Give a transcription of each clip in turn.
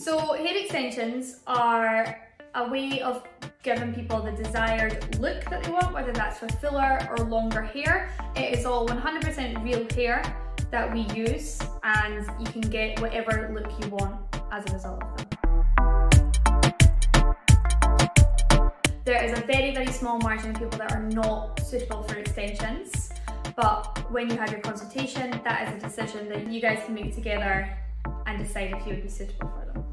So hair extensions are a way of giving people the desired look that they want, whether that's for fuller or longer hair. It is all 100% real hair that we use, and you can get whatever look you want as a result of them. There is a very, very small margin of people that are not suitable for extensions, but when you have your consultation, that is a decision that you guys can make together and decide if you would be suitable for them.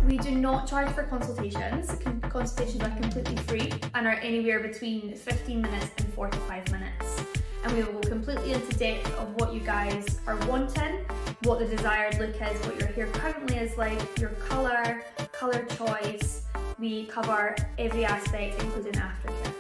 We do not charge for consultations. Consultations are completely free and are anywhere between 15 minutes and 45 minutes. And we will go completely into depth of what you guys are wanting, what the desired look is, what your hair currently is like, your colour choice. We cover every aspect, including aftercare.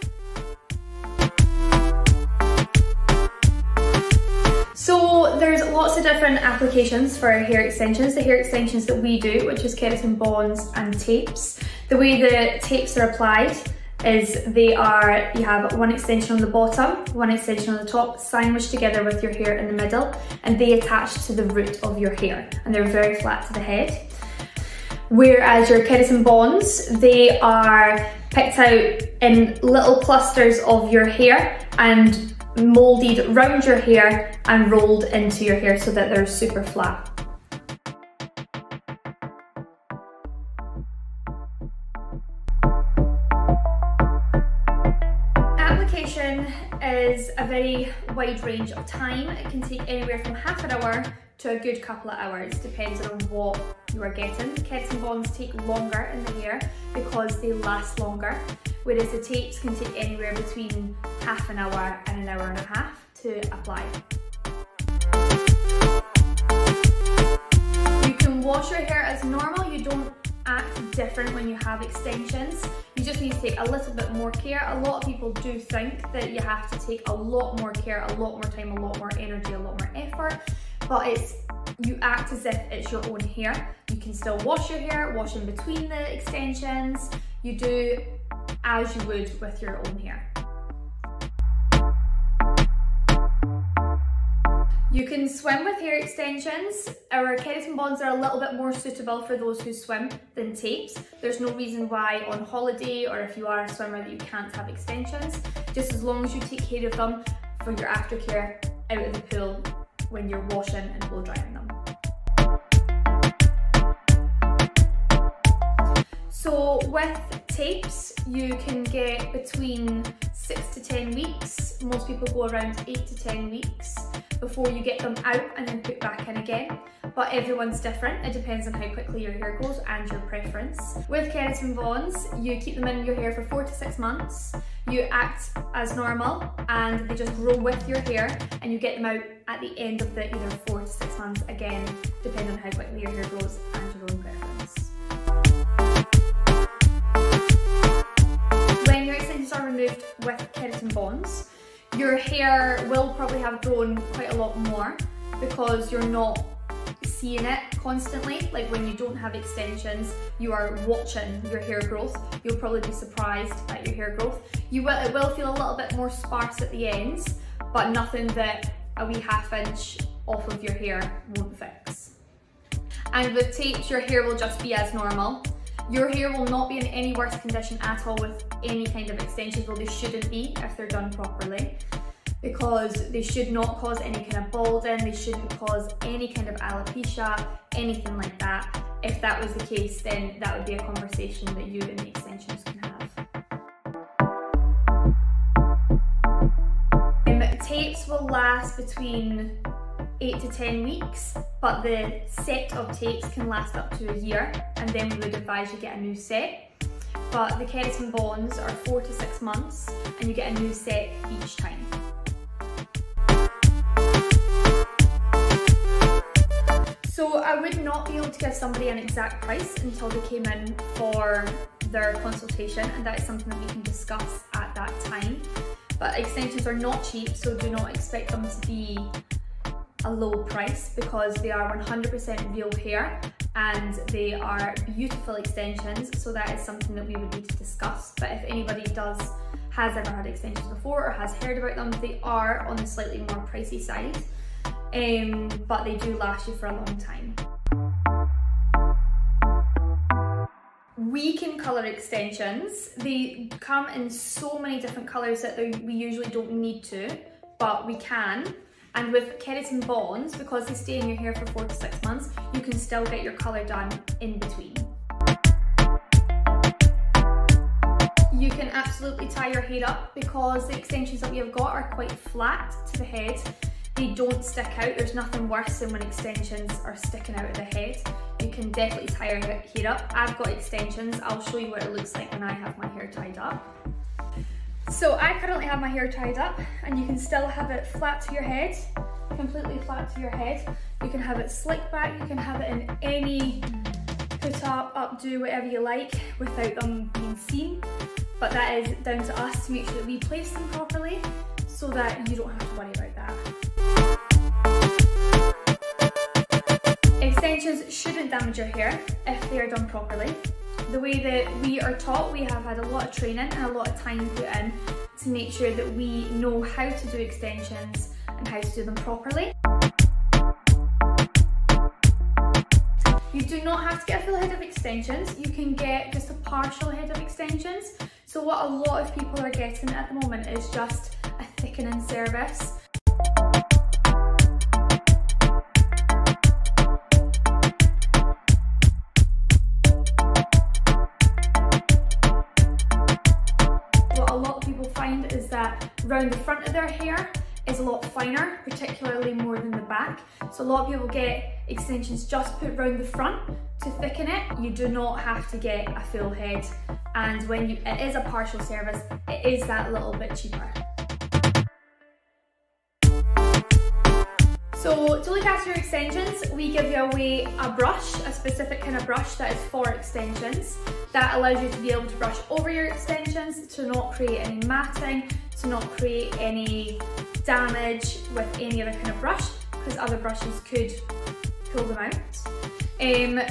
So there's lots of different applications for hair extensions. The hair extensions that we do, which is keratin bonds and tapes. The way the tapes are applied is you have one extension on the bottom, one extension on the top, sandwiched together with your hair in the middle, and they attach to the root of your hair, and they're very flat to the head. Whereas your keratin bonds, they are picked out in little clusters of your hair and moulded round your hair and rolled into your hair so that they're super flat. Application is a very wide range of time. It can take anywhere from half an hour to a good couple of hours, depending on what you are getting. The keratin bonds take longer in the hair because they last longer, whereas the tapes can take anywhere between half an hour and an hour and a half to apply. You can wash your hair as normal. You don't act different when you have extensions. You just need to take a little bit more care. A lot of people do think that you have to take a lot more care, a lot more time, a lot more energy, a lot more effort, but you act as if it's your own hair. You can still wash your hair, wash in between the extensions. You do as you would with your own hair. You can swim with hair extensions. Our keratin bonds are a little bit more suitable for those who swim than tapes. There's no reason why on holiday or if you are a swimmer that you can't have extensions, just as long as you take care of them for your aftercare out of the pool when you're washing and blow drying them. So with tapes, you can get between 6 to 10 weeks. Most people go around 8 to 10 weeks before you get them out and then put back in again. But everyone's different. It depends on how quickly your hair grows and your preference. With keratin bonds, you keep them in your hair for 4 to 6 months. You act as normal and they just grow with your hair, and you get them out at the end of the either 4 to 6 months, again, depending on how quickly your hair grows and your own preference. When your extensions are removed with keratin bonds, your hair will probably have grown quite a lot more because you're not seeing it constantly. Like when you don't have extensions, you are watching your hair growth. You'll probably be surprised at your hair growth. It will feel a little bit more sparse at the ends, but nothing that a wee half-inch off of your hair won't fix. And with tapes, your hair will just be as normal. Your hair will not be in any worse condition at all with any kind of extensions, though they shouldn't be if they're done properly, because they should not cause any kind of balding, they shouldn't cause any kind of alopecia, anything like that. If that was the case, then that would be a conversation that you and the extensions can have. Tapes will last between 8 to 10 weeks, but the set of tapes can last up to a year, and then we would advise you get a new set. But the keratin bonds are 4 to 6 months, and you get a new set each time. So I would not be able to give somebody an exact price until they came in for their consultation, and that is something that we can discuss at that time. But extensions are not cheap, so do not expect them to be a low price, because they are 100% real hair and they are beautiful extensions, so that is something that we would need to discuss. But if anybody has ever had extensions before or has heard about them, they are on the slightly more pricey side. but they do last you for a long time. We can colour extensions. They come in so many different colours that we usually don't need to, but we can. And with keratin bonds, because they stay in your hair for 4 to 6 months, you can still get your colour done in between. You can absolutely tie your hair up because the extensions that we have got are quite flat to the head. They don't stick out. There's nothing worse than when extensions are sticking out of the head. You can definitely tie your hair up. I've got extensions. I'll show you what it looks like when I have my hair tied up. So I currently have my hair tied up, and you can still have it flat to your head, completely flat to your head. You can have it slick back, you can have it in any put up, updo, whatever you like, without them being seen. But that is down to us to make sure that we place them properly so that you don't have to worry about that. Extensions shouldn't damage your hair if they are done properly. The way that we are taught, we have had a lot of training and a lot of time put in to make sure that we know how to do extensions and how to do them properly. You do not have to get a full head of extensions. You can get just a partial head of extensions. So what a lot of people are getting at the moment is just a thickening service. What a lot of people find is that around the front of their hair is a lot finer, particularly more than the back. So a lot of people get extensions just put around the front to thicken it. You do not have to get a full head, and when it is a partial service, it is that little bit cheaper. So to look after your extensions, we give you away a brush, a specific kind of brush that is for extensions. That allows you to be able to brush over your extensions, to not create any matting, to not create any damage with any other kind of brush, because other brushes could pull them out.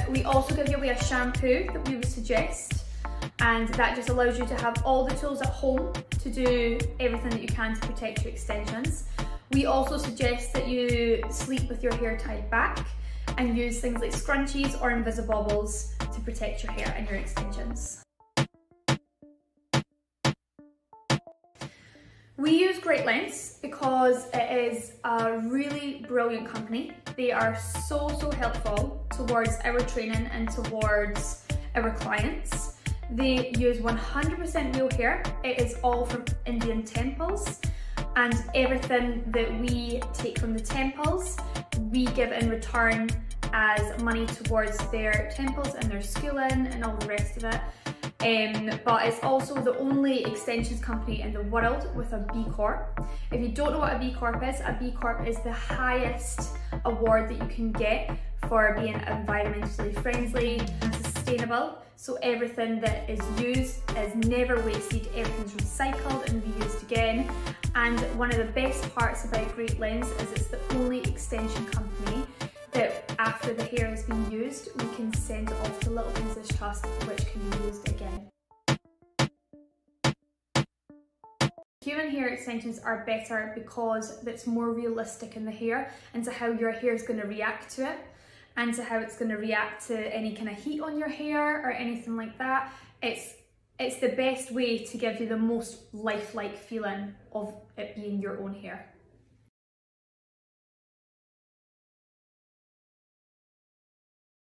We also give you away a shampoo that we would suggest, and that just allows you to have all the tools at home to do everything that you can to protect your extensions. We also suggest that you sleep with your hair tied back and use things like scrunchies or Invisibobbles to protect your hair and your extensions. We use Great Lengths because it is a really brilliant company. They are so helpful towards our training and towards our clients. They use 100% real hair. It is all from Indian temples, and everything that we take from the temples, we give in return as money towards their temples and their schooling and all the rest of it. But it's also the only extensions company in the world with a B-Corp. If you don't know what a B-Corp is the highest award that you can get for being environmentally friendly and sustainable. So everything that is used is never wasted, everything's recycled and reused again. And one of the best parts about Great Lengths is it's the only extension company that after the hair has been used, we can send off to Little Princess Trust, which can be used again. Human hair extensions are better because it's more realistic in the hair and to how your hair is going to react to it, and to how it's going to react to any kind of heat on your hair or anything like that. It's the best way to give you the most lifelike feeling of it being your own hair.